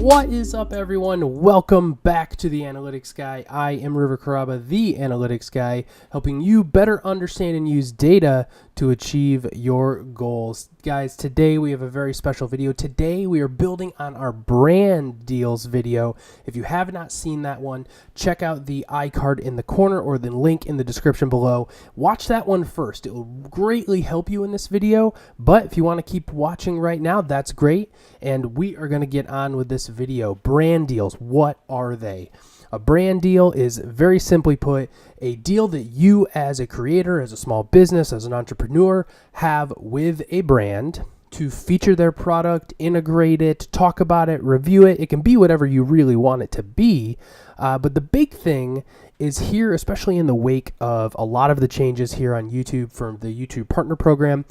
What is up, everyone? Welcome back to the Analytics Guy. I am River Caraba, the Analytics Guy, helping you better understand and use data to achieve your goals. Guys, today we have a very special video. Today we are building on our brand deals video. If you have not seen that one, check out the iCard in the corner or the link in the description below. Watch that one first. It will greatly help you in this video, but if you want to keep watching right now, that's great. And we are going to get on with this video. Brand deals, what are they? A brand deal is, very simply put, a deal that you as a creator, as a small business, as an entrepreneur, have with a brand to feature their product, integrate it, talk about it, review it. It can be whatever you really want it to be. But the big thing is here, especially in the wake of a lot of the changes here on YouTube from the YouTube Partner Program,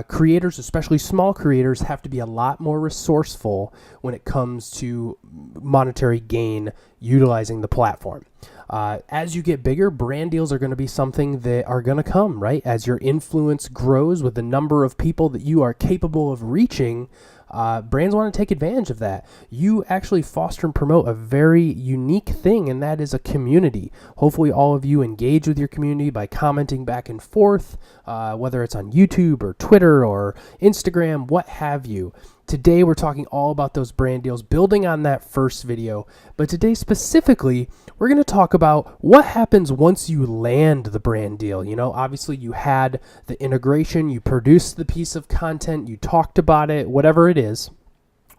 creators, especially small creators, have to be a lot more resourceful when it comes to monetary gain utilizing the platform. As you get bigger, brand deals are going to be something that are going to come, right? As your influence grows with the number of people that you are capable of reaching, brands want to take advantage of that. You actually foster and promote a very unique thing, and that is a community. Hopefully all of you engage with your community by commenting back and forth, whether it's on YouTube or Twitter or Instagram, what have you. Today we're talking all about those brand deals, building on that first video. But today specifically, we're going to talk about what happens once you land the brand deal. You know, obviously you had the integration, you produced the piece of content, you talked about it, whatever it is.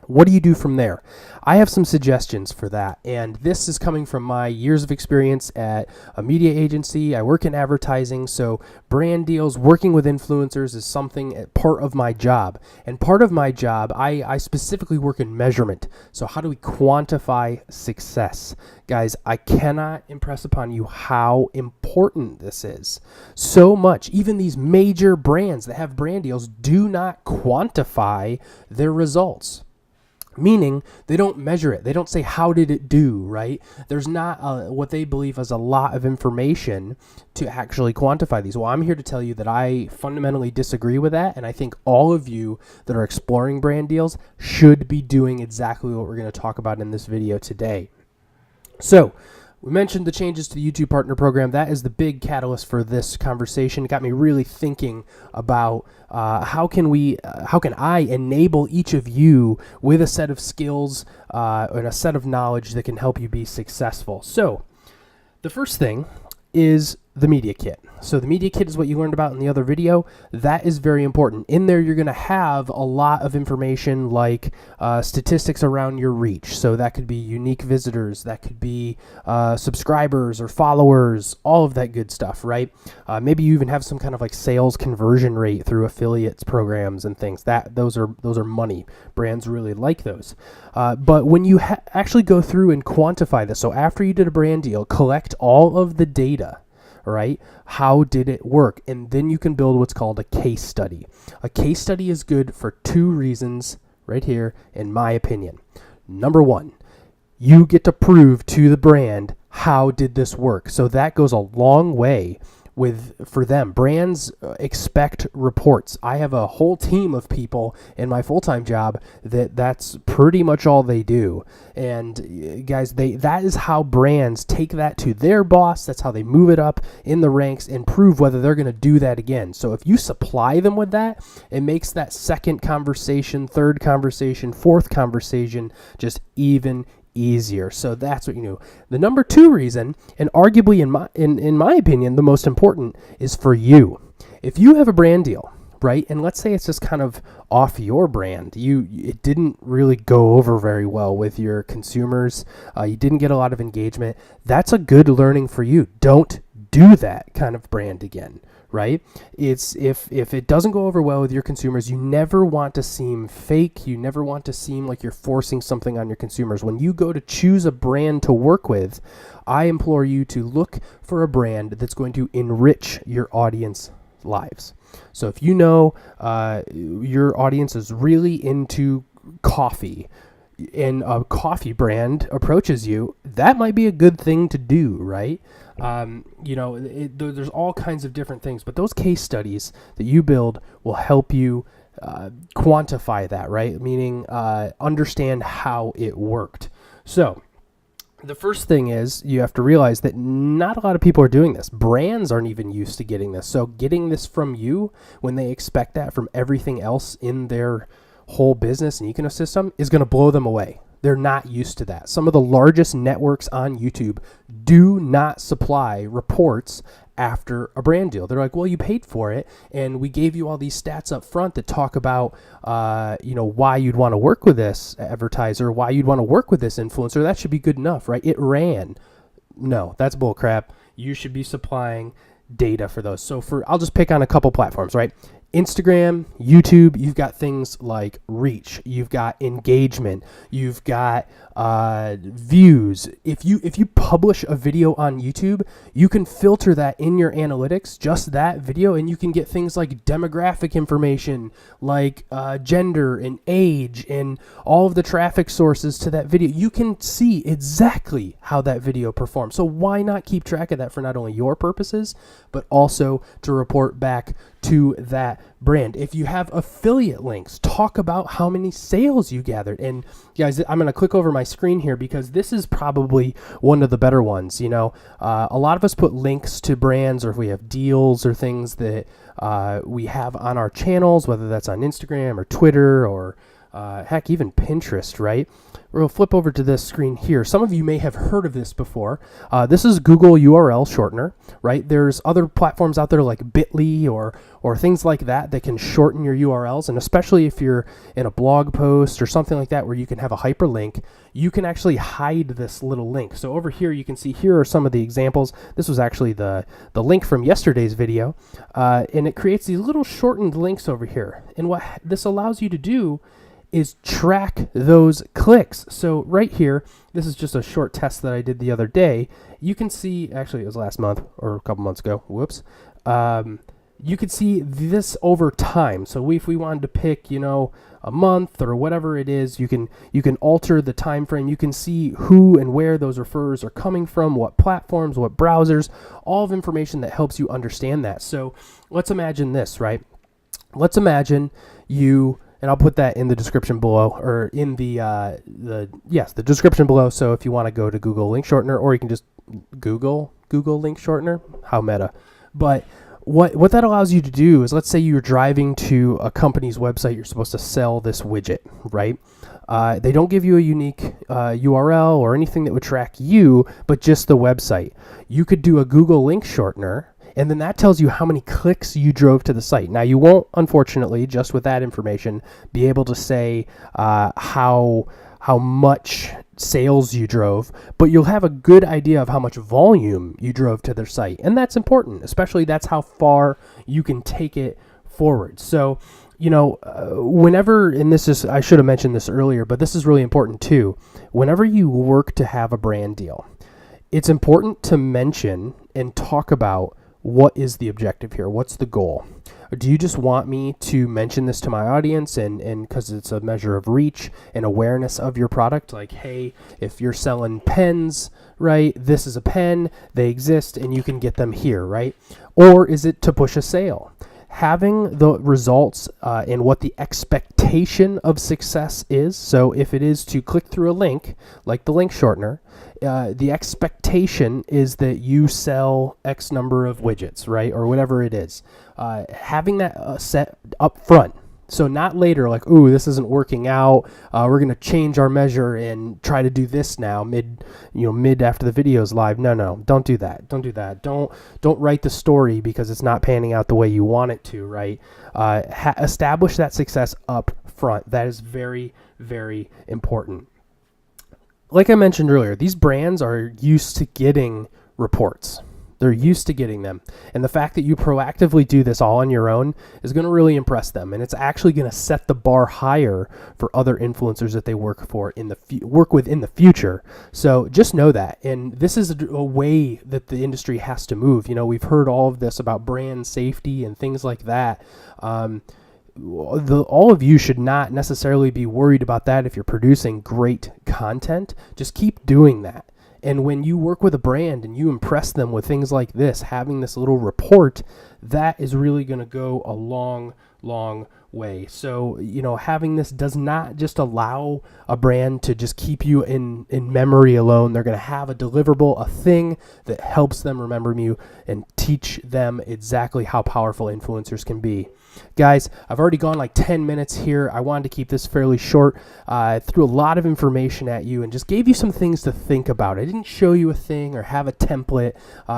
What do you do from there? I have some suggestions for that, and this is coming from my years of experience at a media agency. I work in advertising, so brand deals, working with influencers is something, part of my job. And part of my job, I specifically work in measurement. So how do we quantify success? Guys, I cannot impress upon you how important this is. So much, even these major brands that have brand deals do not quantify their results. Meaning they don't measure it. They don't say, how did it do, right? There's not what they believe is a lot of information to actually quantify these. Well, I'm here to tell you that I fundamentally disagree with that. And I think all of you that are exploring brand deals should be doing exactly what we're going to talk about in this video today. So we mentioned the changes to the YouTube Partner Program. That is the big catalyst for this conversation. It got me really thinking about how can I enable each of you with a set of skills and a set of knowledge that can help you be successful. So the first thing is the media kit. So the media kit is what you learned about in the other video. That is very important. In there, you're going to have a lot of information like statistics around your reach. So that could be unique visitors, that could be subscribers or followers, all of that good stuff, right? Maybe you even have some kind of like sales conversion rate through affiliates programs and things. Those are money. Brands really like those. But when you actually go through and quantify this, so after you did a brand deal, collect all of the data. Right? How did it work? And then you can build what's called a case study. A case study is good for two reasons right here, in my opinion. Number one, you get to prove to the brand, how did this work? So that goes a long way for them. Brands expect reports. I have a whole team of people in my full-time job that's pretty much all they do. And guys, that is how brands take that to their boss. That's how they move it up in the ranks and prove whether they're going to do that again. So if you supply them with that, it makes that second conversation, third conversation, fourth conversation just even easier. So that's what you know. The number two reason, and arguably in my opinion, the most important, is for you. If you have a brand deal, right, and let's say it's just kind of off your brand, it didn't really go over very well with your consumers, you didn't get a lot of engagement, that's a good learning for you. Don't do that kind of brand again, right? It's if it doesn't go over well with your consumers, you never want to seem fake. You never want to seem like you're forcing something on your consumers. When you go to choose a brand to work with, I implore you to look for a brand that's going to enrich your audience lives. So if you know your audience is really into coffee, and a coffee brand approaches you, that might be a good thing to do, right? There's all kinds of different things, but those case studies that you build will help you quantify that, right? Meaning understand how it worked. So the first thing is you have to realize that not a lot of people are doing this. Brands aren't even used to getting this. So getting this from you when they expect that from everything else in their whole business and ecosystem is going to blow them away. They're not used to that. Some of the largest networks on YouTube do not supply reports after a brand deal. They're like, well, you paid for it, and we gave you all these stats up front that talk about, why you'd want to work with this advertiser, why you'd want to work with this influencer. That should be good enough, right? It ran. No, that's bull crap. You should be supplying data for those. So I'll just pick on a couple platforms, right? Instagram, YouTube, you've got things like reach, you've got engagement, you've got views. If you publish a video on YouTube, you can filter that in your analytics, just that video, and you can get things like demographic information, like gender and age and all of the traffic sources to that video. You can see exactly how that video performs. So why not keep track of that for not only your purposes, but also to report back to that brand? If you have affiliate links, talk about how many sales you gathered. And guys, I'm going to click over my screen here because this is probably one of the better ones. A lot of us put links to brands, or if we have deals or things that we have on our channels, whether that's on Instagram or Twitter or heck, even Pinterest, right? We'll flip over to this screen here. Some of you may have heard of this before. This is Google URL shortener, right? There's other platforms out there like Bitly or things like that that can shorten your URLs. And especially if you're in a blog post or something like that where you can have a hyperlink, you can actually hide this little link. So over here, you can see here are some of the examples. This was actually the link from yesterday's video. And it creates these little shortened links over here. And what this allows you to do is track those clicks. So right here, this is just a short test that I did the other day. You can see, actually it was last month or a couple months ago, whoops. You can see this over time. So if we wanted to pick, a month or whatever it is, you can alter the time frame. You can see who and where those referrers are coming from, what platforms, what browsers, all of information that helps you understand that. So let's imagine this, right? Let's imagine you, and I'll put that in the description below, or in the description below. So if you want to go to Google Link Shortener, or you can just Google Link Shortener, how meta. But what that allows you to do is, let's say you're driving to a company's website, you're supposed to sell this widget, right? They don't give you a unique URL or anything that would track you, but just the website. You could do a Google Link Shortener, and then that tells you how many clicks you drove to the site. Now, you won't, unfortunately, just with that information, be able to say how much sales you drove, but you'll have a good idea of how much volume you drove to their site. And that's important, especially that's how far you can take it forward. So, whenever, and this is, I should have mentioned this earlier, but this is really important too. Whenever you work to have a brand deal, it's important to mention and talk about what is the objective here? What's the goal? Do you just want me to mention this to my audience and because it's a measure of reach and awareness of your product? Like, hey, if you're selling pens, right, this is a pen, they exist, and you can get them here, right? Or is it to push a sale? Having the results and what the expectation of success is. So if it is to click through a link, like the link shortener, the expectation is that you sell X number of widgets, right? Or whatever it is. Having that set up front. So not later, like, ooh, this isn't working out. We're going to change our measure and try to do this now mid after the video's live. No, don't do that. Don't do that. Don't write the story because it's not panning out the way you want it to, right? Establish that success up front. That is very, very important. Like I mentioned earlier, these brands are used to getting reports. They're used to getting them. And the fact that you proactively do this all on your own is going to really impress them. And it's actually going to set the bar higher for other influencers that they work with in the future. So just know that. And this is a way that the industry has to move. We've heard all of this about brand safety and things like that. All of you should not necessarily be worried about that if you're producing great content. Just keep doing that. And when you work with a brand and you impress them with things like this, having this little report, that is really going to go a long, long way. So, having this does not just allow a brand to just keep you in memory alone. They're going to have a deliverable, a thing that helps them remember you and teach them exactly how powerful influencers can be. Guys, I've already gone like 10 minutes here. I wanted to keep this fairly short. I threw a lot of information at you and just gave you some things to think about. I didn't show you a thing or have a template.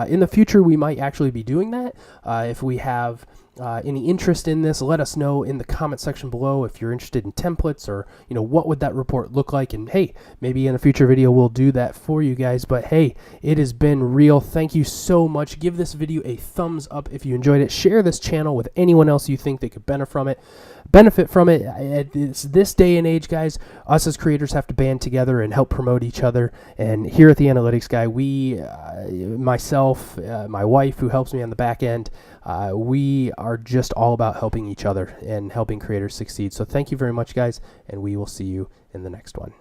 In the future, we might actually be doing that. If we have any interest in this, let us know in the comment section below if you're interested in templates or, what would that report look like. And hey, maybe in a future video, we'll do that for you guys. But hey, it has been real. Thank you so much. Give this video a thumbs up if you enjoyed it. Share this channel with anyone else you think they could benefit from it. It's this day and age, guys. Us as creators have to band together and help promote each other. And here at the Analytics Guy, myself, my wife who helps me on the back end, we are just all about helping each other and helping creators succeed. So thank you very much, guys, and we will see you in the next one.